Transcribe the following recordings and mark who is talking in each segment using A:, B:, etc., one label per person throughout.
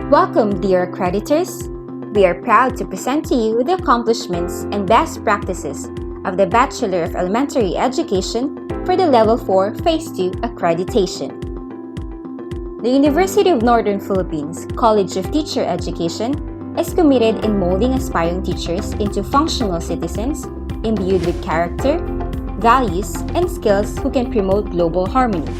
A: Welcome, dear accreditors. We are proud to present to you the accomplishments and best practices of the Bachelor of Elementary Education for the Level 4 Phase 2 accreditation. The University of Northern Philippines College of Teacher Education is committed in molding aspiring teachers into functional citizens imbued with character, values, and skills who can promote global harmony.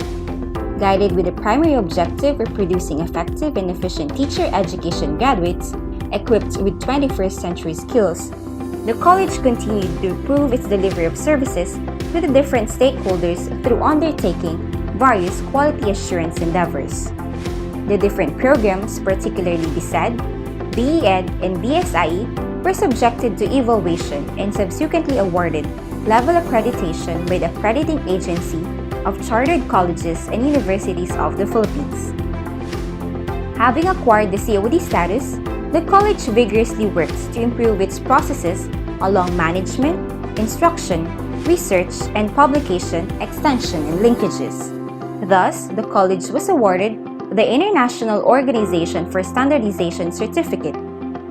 A: Guided with the primary objective of producing effective and efficient teacher education graduates equipped with 21st century skills, the college continued to improve its delivery of services with the different stakeholders through undertaking various quality assurance endeavors. The different programs, particularly BSED, BEd, and BSIE, were subjected to evaluation and subsequently awarded level accreditation by the accrediting agency of chartered colleges and universities of the Philippines. Having acquired the COD status, the college vigorously works to improve its processes along management, instruction, research, and publication, extension, and linkages. Thus, the college was awarded the International Organization for Standardization Certificate,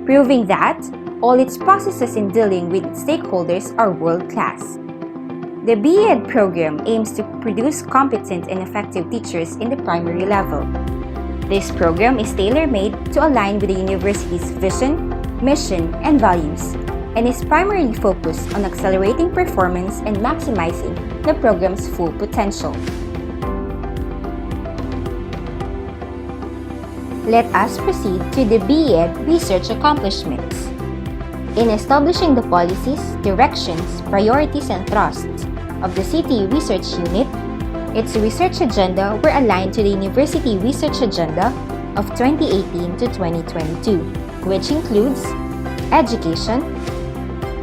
A: proving that all its processes in dealing with its stakeholders are world-class. The BEd program aims to produce competent and effective teachers in the primary level. This program is tailor-made to align with the university's vision, mission, and values, and is primarily focused on accelerating performance and maximizing the program's full potential. Let us proceed to the BEd research accomplishments. In establishing the policies, directions, priorities, and thrusts of the CTE Research Unit, its research agenda were aligned to the University Research Agenda of 2018 to 2022, which includes education,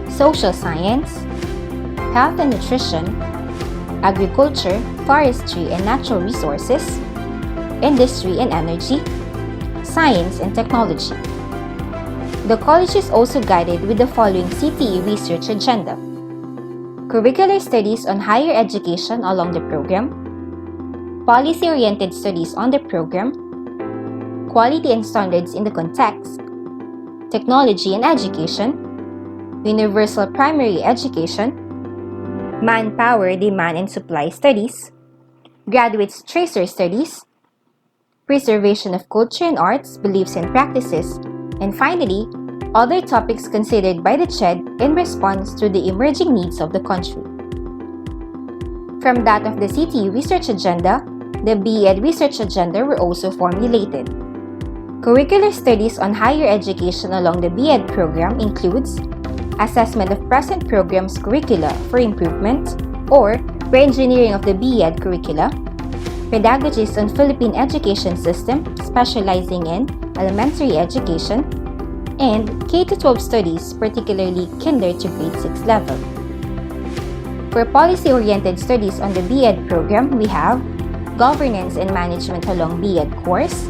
A: social science, health and nutrition, agriculture, forestry and natural resources, industry and energy, science and technology. The college is also guided with the following CTE Research Agenda: curricular studies on higher education along the program, policy-oriented studies on the program, quality and standards in the context, technology and education, universal primary education, manpower, demand and supply studies, graduates tracer studies, preservation of culture and arts, beliefs and practices, and finally, other topics considered by the CHED in response to the emerging needs of the country. From that of the CTE Research Agenda, the BEd Research Agenda were also formulated. Curricular studies on higher education along the BEd program includes assessment of present program's curricula for improvement or re-engineering of the BEd curricula, pedagogies on Philippine education system specializing in elementary education, and K-12 studies, particularly kinder to grade 6 level. For policy-oriented studies on the BEd program, we have governance and management along BEd course,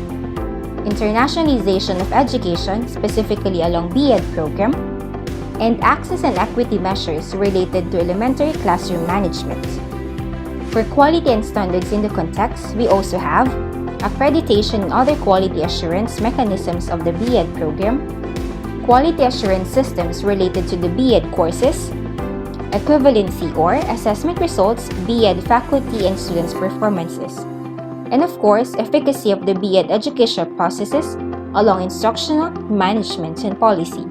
A: internationalization of education, specifically along BEd program, and access and equity measures related to elementary classroom management. For quality and standards in the context, we also have accreditation and other quality assurance mechanisms of the BEd program, quality assurance systems related to the BEd courses, equivalency or assessment results, BEd faculty and students' performances, and of course, efficacy of the BEd educational processes along instructional, management, and policy.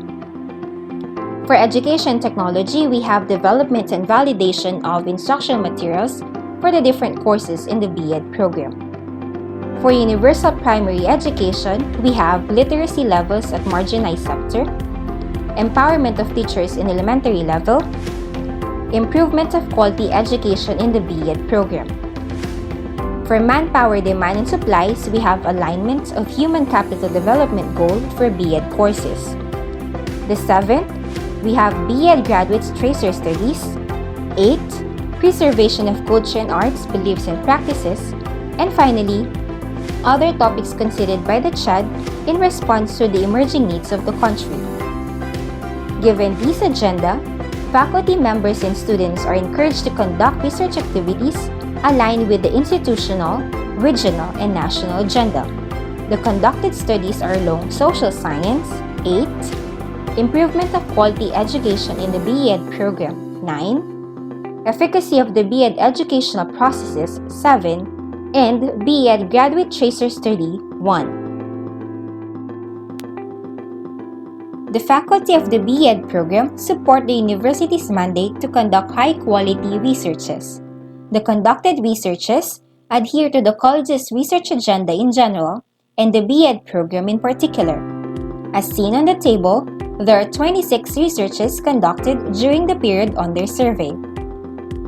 A: For education technology, we have development and validation of instructional materials for the different courses in the BEd program. For universal primary education, we have literacy levels at marginalized sector, empowerment of teachers in elementary level, improvement of quality education in the BEd program. For manpower, demand, and supplies, we have alignment of human capital development goal for BEd courses. The 7th, we have BEd graduates tracer studies. 8, preservation of culture and arts, beliefs and practices, and finally, other topics considered by the CHED in response to the emerging needs of the country. Given this agenda, faculty members and students are encouraged to conduct research activities aligned with the institutional, regional, and national agenda. The conducted studies are along social science, 8. Improvement of quality education in the BEd program, 9. Efficacy of the BEd educational processes, 7. And BEd Graduate Tracer Study, 1. The faculty of the BEd program support the university's mandate to conduct high-quality researches. The conducted researches adhere to the college's research agenda in general and the BEd program in particular. As seen on the table, there are 26 researches conducted during the period under survey.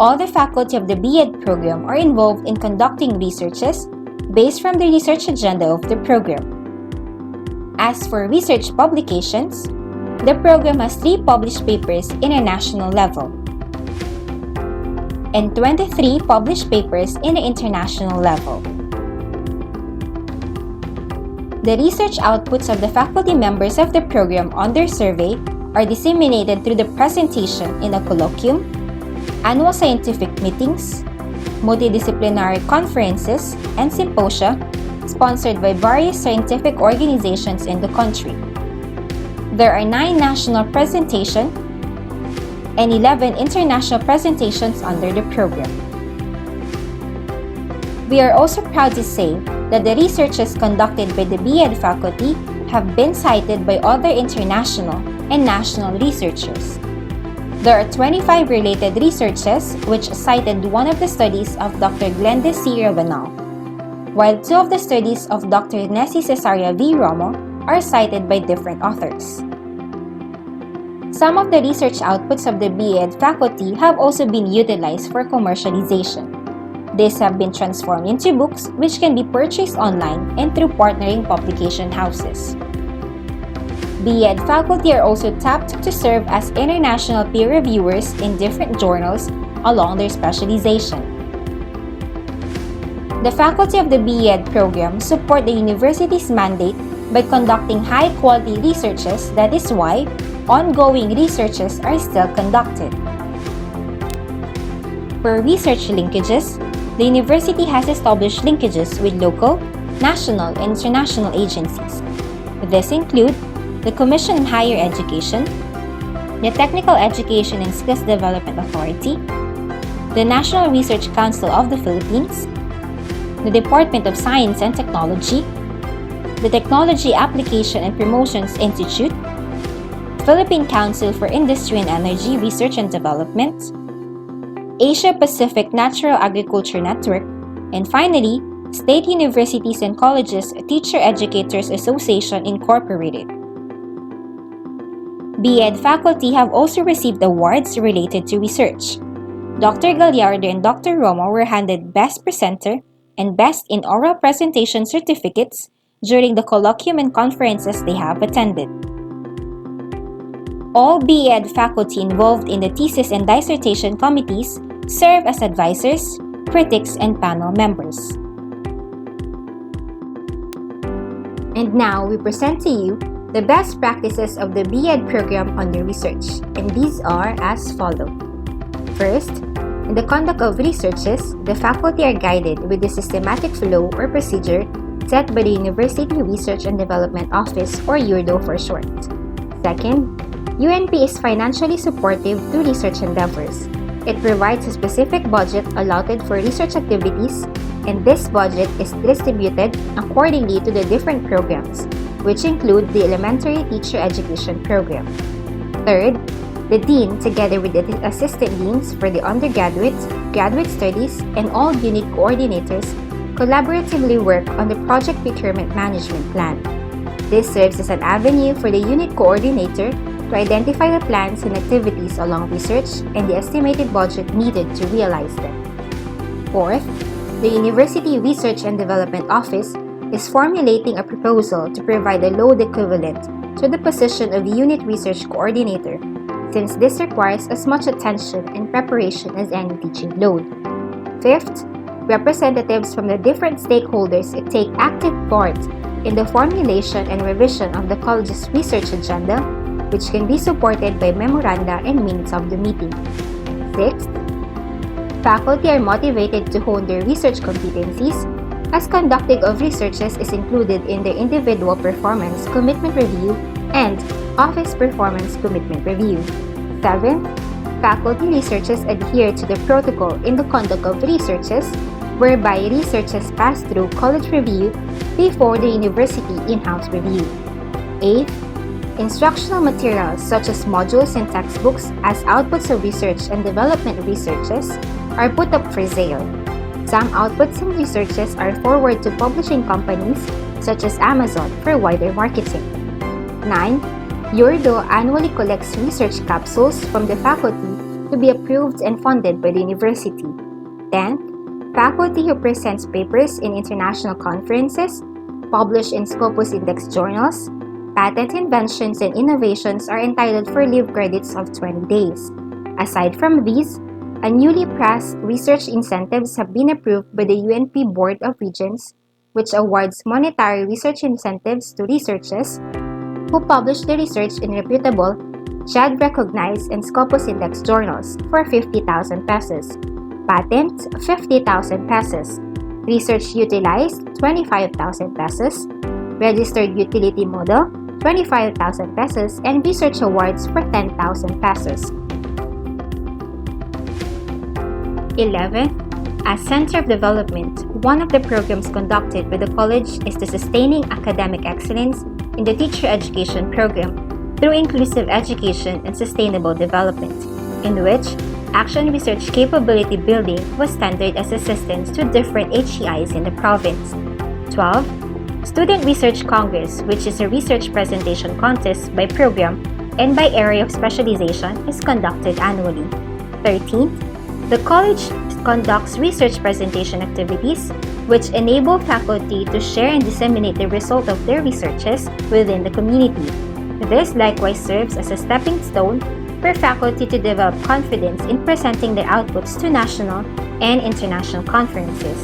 A: All the faculty of the BEd program are involved in conducting researches based from the research agenda of the program. As for research publications, the program has 3 published papers in a national level and 23 published papers in the international level. The research outputs of the faculty members of the program on their survey are disseminated through the presentation in a colloquium, annual scientific meetings, multidisciplinary conferences, and symposia sponsored by various scientific organizations in the country. There are 9 national presentations and 11 international presentations under the program. We are also proud to say that the researches conducted by the BEd faculty have been cited by other international and national researchers. There are 25 related researches which cited one of the studies of Dr. Glenda C. Rabanal, while 2 of the studies of Dr. Nessie Cesaria V. Romo are cited by different authors. Some of the research outputs of the BEd faculty have also been utilized for commercialization. These have been transformed into books which can be purchased online and through partnering publication houses. BEd faculty are also tapped to serve as international peer reviewers in different journals along their specialization. The faculty of the BEd program support the university's mandate by conducting high-quality researches. That is why ongoing researches are still conducted. For research linkages, the university has established linkages with local, national, and international agencies. These include the Commission on Higher Education, the Technical Education and Skills Development Authority, the National Research Council of the Philippines, the Department of Science and Technology, the Technology Application and Promotions Institute, Philippine Council for Industry and Energy Research and Development, Asia Pacific Natural Agriculture Network, and finally, State Universities and Colleges Teacher Educators Association Incorporated. BEd faculty have also received awards related to research. Dr. Gallardo and Dr. Romo were handed Best Presenter and Best in Oral Presentation certificates during the colloquium and conferences they have attended. All BEd faculty involved in the thesis and dissertation committees serve as advisors, critics, and panel members. And now we present to you the best practices of the BEd program under research, and these are as follows. First, in the conduct of researches, the faculty are guided with the systematic flow or procedure set by the University Research and Development Office, or URDO for short. Second, UNP is financially supportive to research endeavors. It provides a specific budget allotted for research activities, and this budget is distributed accordingly to the different programs, which include the Elementary Teacher Education Program. Third, the Dean, together with the Assistant Deans for the undergraduate, graduate studies, and all unit coordinators, collaboratively work on the Project Procurement Management Plan. This serves as an avenue for the unit coordinator to identify the plans and activities along research and the estimated budget needed to realize them. Fourth, the University Research and Development Office is formulating a proposal to provide a load equivalent to the position of Unit Research Coordinator, since this requires as much attention and preparation as any teaching load. Fifth, representatives from the different stakeholders take active part in the formulation and revision of the college's research agenda, which can be supported by memoranda and minutes of the meeting. Sixth, faculty are motivated to hone their research competencies as conducting of researches is included in the Individual Performance Commitment Review and Office Performance Commitment Review. 7. Faculty researchers adhere to the protocol in the conduct of researches, whereby researches pass through college review before the university in-house review. 8. Instructional materials such as modules and textbooks as outputs of research and development researches are put up for sale. Some outputs and researches are forwarded to publishing companies such as Amazon for wider marketing. 9. URDO annually collects research capsules from the faculty to be approved and funded by the university. 10. Faculty who presents papers in international conferences, published in Scopus Index journals, patent inventions and innovations are entitled for leave credits of 20 days. Aside from these, a newly passed research incentives have been approved by the UNP Board of Regents, which awards monetary research incentives to researchers who publish the research in reputable, JAD-recognized and Scopus Index journals for 50,000 pesos, patent 50,000 pesos, research utilized 25,000 pesos, registered utility model 25,000 pesos, and research awards for 10,000 pesos. 11. As Center of Development, one of the programs conducted by the college is the Sustaining Academic Excellence in the Teacher Education Program through Inclusive Education and Sustainable Development, in which Action Research Capability Building was tendered as assistance to different HEIs in the province. 12. Student Research Congress, which is a research presentation contest by program and by area of specialization, is conducted annually. 13. The college conducts research presentation activities which enable faculty to share and disseminate the result of their researches within the community. This likewise serves as a stepping stone for faculty to develop confidence in presenting their outputs to national and international conferences.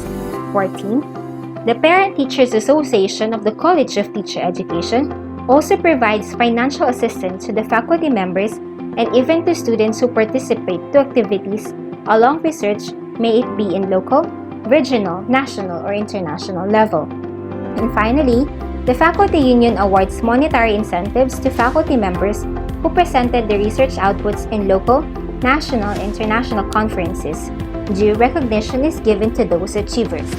A: 14. The Parent Teachers Association of the College of Teacher Education also provides financial assistance to the faculty members and even to students who participate to activities along research, may it be in local, regional, national, or international level. And finally, the Faculty Union awards monetary incentives to faculty members who presented their research outputs in local, national, and international conferences. Due recognition is given to those achievers.